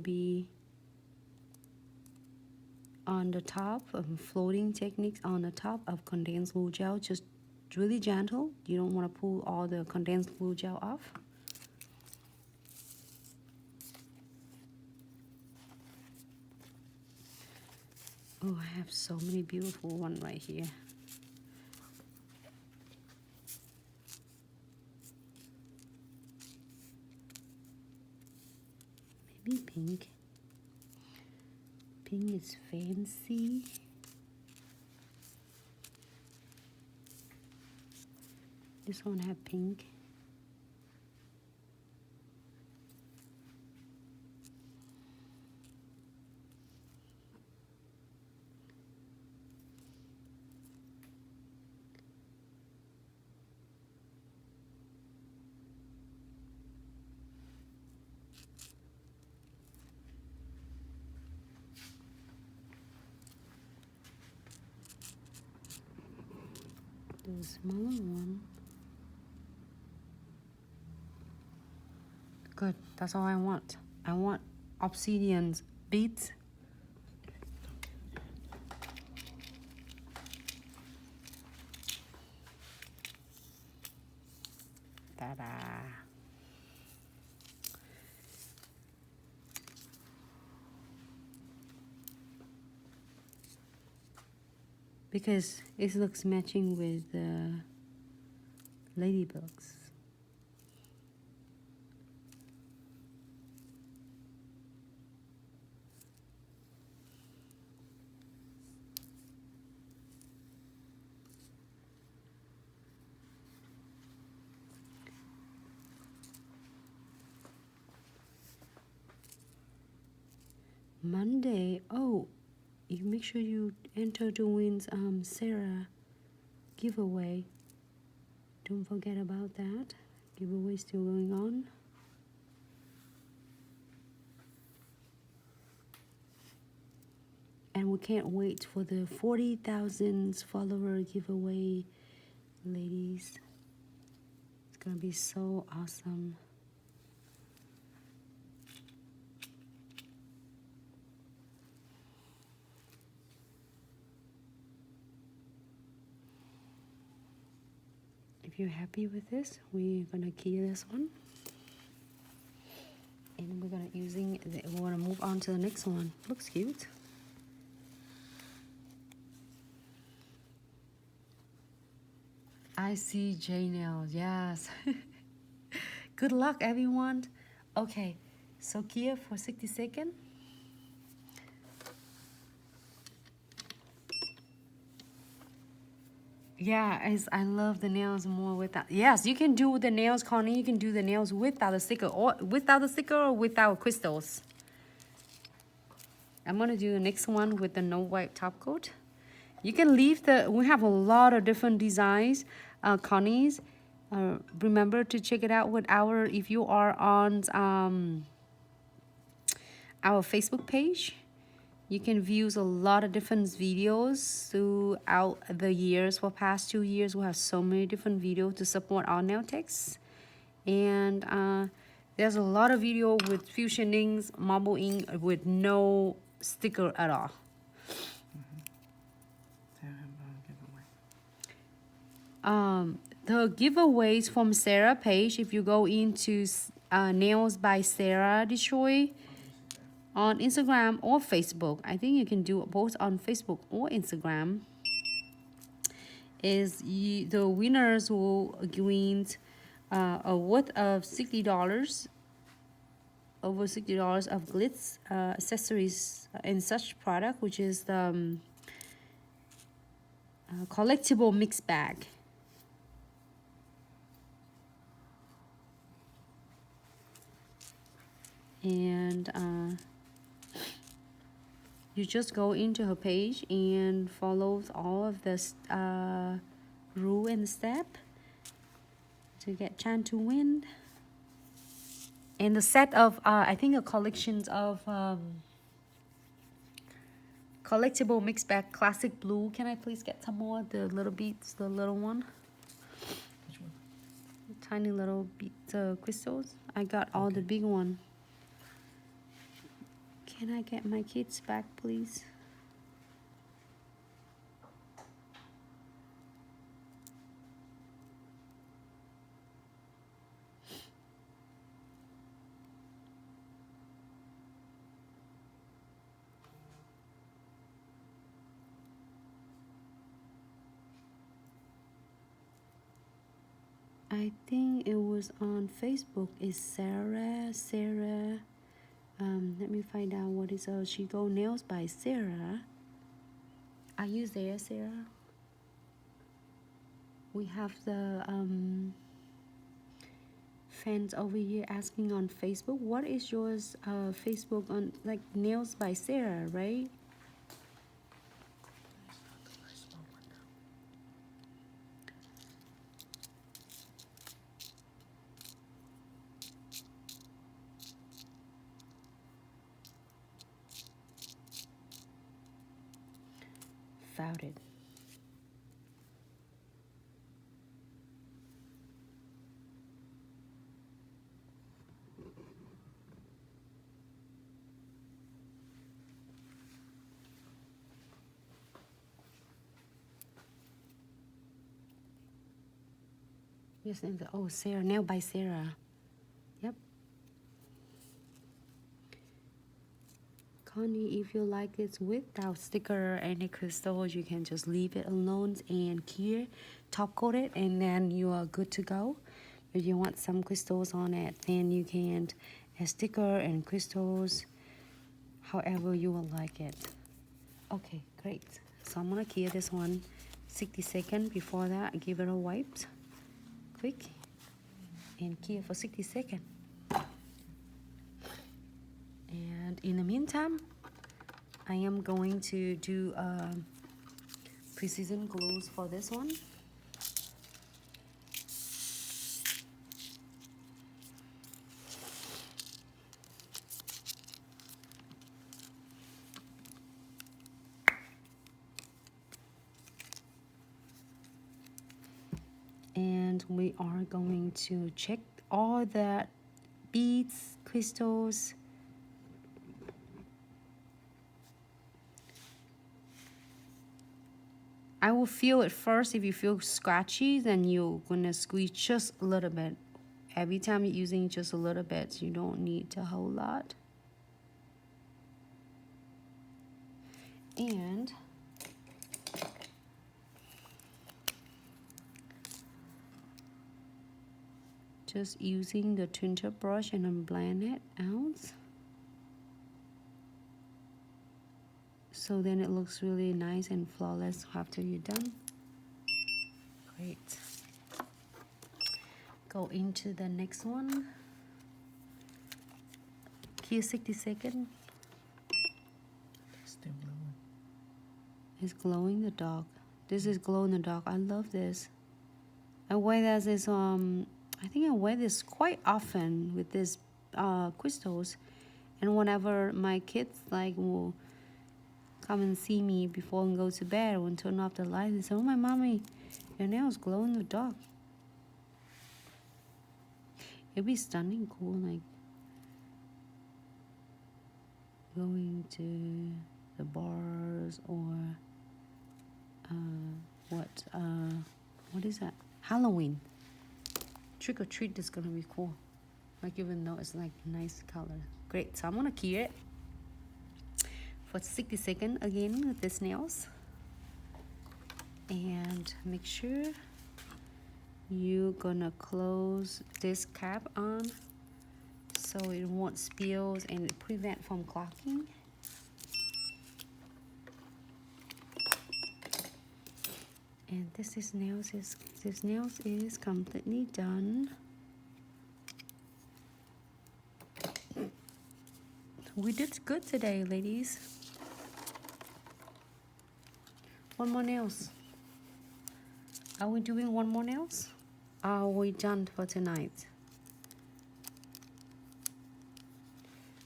be on the top of floating techniques on the top of condensed glue gel, just really gentle. You don't want to pull all the condensed glue gel off. Oh, I have so many beautiful ones right here. Maybe pink. Pink is fancy. This one have pink. The smaller one. Good, that's all I want. I want obsidian beads. Ta-da. Because it looks matching with ladybugs. Monday, oh, you make sure you enter to win Sarah giveaway. Don't forget about that. Giveaway still going on. And we can't wait for the 40,000 follower giveaway, ladies. It's gonna be so awesome. If you're happy with this, we're gonna key this one, and we're gonna move on to the next one. Looks cute. I see J nails, yes. Good luck, everyone. Okay, so key for 60 seconds. Yeah, I love the nails more without. Yes, you can do the nails, Connie. You can do the nails without the sticker, or without crystals. I'm gonna do the next one with the no wipe top coat. You can leave we have a lot of different designs, Connie's. Remember to check it out with if you are on our Facebook page. You can view a lot of different videos throughout the years. For past 2 years, we have so many different videos to support our nail techs. And there's a lot of video with fusion inks, marble ink with no sticker at all. The giveaways from Sarah page, if you go into Nails by Sarah Detroit on Instagram or Facebook, I think you can do both on Facebook or Instagram, the winners will win a worth of $60, over $60 of Glitz accessories and such product, which is the collectible mix bag. And you just go into her page and follow all of this rule and step to get chance to win. And the set of I think a collections of collectible mix bag classic blue. Can I please get some more? The little beads, the little one. Which one? The tiny little beads, crystals. I got all the big one. Can I get my kids back, please? I think it was on Facebook. Is Sarah? Let me find out what is She Go Nails by Sarah. Are you there, Sarah? We have the fans over here asking on Facebook. What is yours? Facebook on like Nails by Sarah, right? Found it. Yes, and oh, Sarah, Nail by Sarah. Yep. Connie, if you like it without sticker or any crystals, you can just leave it alone and cure, top coat it, and then you are good to go. If you want some crystals on it, then you can add sticker and crystals, however you will like it. Okay, great. So I'm gonna cure this one 60 seconds. Before that, give it a wipe, quick, and cure for 60 seconds. And in the meantime, I am going to do precision glues for this one. And we are going to check all the beads, crystals. I will feel it first. If you feel scratchy, then you're gonna squeeze just a little bit. Every time you're using just a little bit, you don't need a whole lot. And just using the tinted brush and then blend it out. So then it looks really nice and flawless after you're done. Great. Go into the next one. Here 60 seconds. Still blowing. It's glowing the dark. This is glow in the dark. I love this. I wear this I think I wear this quite often with these crystals, and whenever my kids like will come and see me before and go to bed and turn off the light, they say, "Oh my mommy, your nails glow in the dark." It'd be stunning cool, like going to the bars or what is that? Halloween. Trick or treat is gonna be cool. Like even though it's like nice color. Great, so I'm gonna key it for 60 seconds again with these nails. And make sure you're gonna close this cap on so it won't spill and prevent from clogging. And this nails is completely done. We did good today, ladies. One more nails. Are we doing one more nails? Are we done for tonight?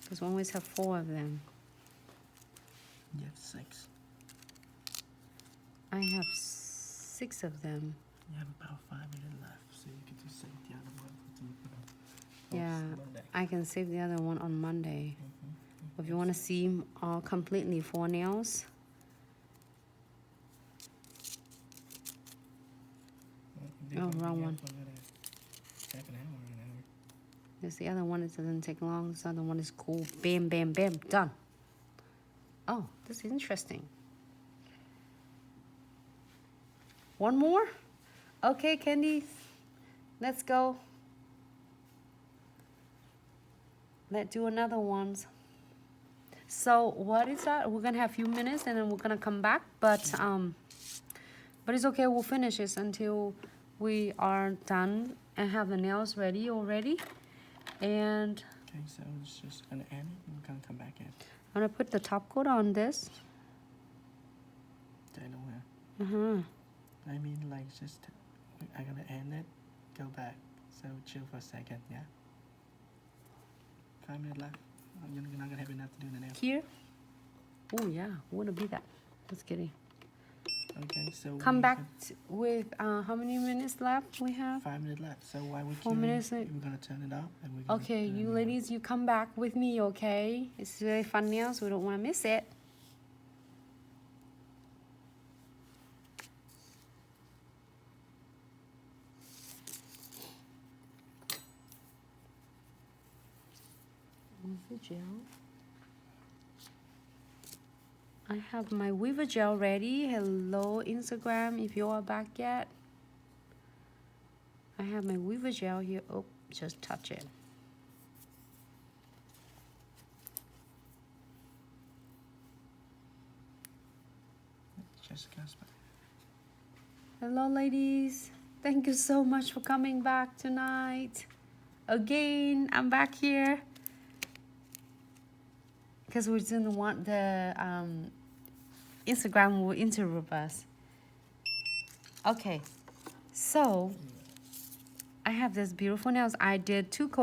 Because we always have 4 of them. You have 6. I have 6 of them. You have about 5 minutes left, so you can just save the other one for Yeah, Monday. I can save the other one on Monday. If you want to see completely 4 nails. Oh, wrong one. Half an hour, an hour. There's the other one. It doesn't take long. This other one is cool. Bam, bam, bam. Done. Oh, this is interesting. One more? Okay, Candy. Let's go. Let's do another one. So what is that? We're gonna have a few minutes and then we're gonna come back. But it's okay. We'll finish this until we are done and have the nails ready already. And Okay, so it's just gonna end it and we're gonna come back in. I'm gonna put the top coat on this. Okay, no, I mean, like, just I'm gonna end it, go back. So chill for a second, yeah. 5 minutes left. You're not gonna have enough to do the nails. Here. Oh yeah, wanna be that. Let's get it. Okay, so Come back with how many minutes left we have? 5 minutes left. So while we 4 minutes left. we're gonna turn it off and we're gonna Okay, you ladies, you come back with me, okay? It's very fun nails. We don't want to miss it. Weaver gel. I have my Weaver gel ready. Hello, Instagram, if you are back yet. I have my Weaver gel here. Oh, just touch it. Jessica. Hello, ladies. Thank you so much for coming back tonight. Again, I'm back here because we didn't want the Instagram will interrupt us. Okay, so I have this beautiful nails. I did 2 coats.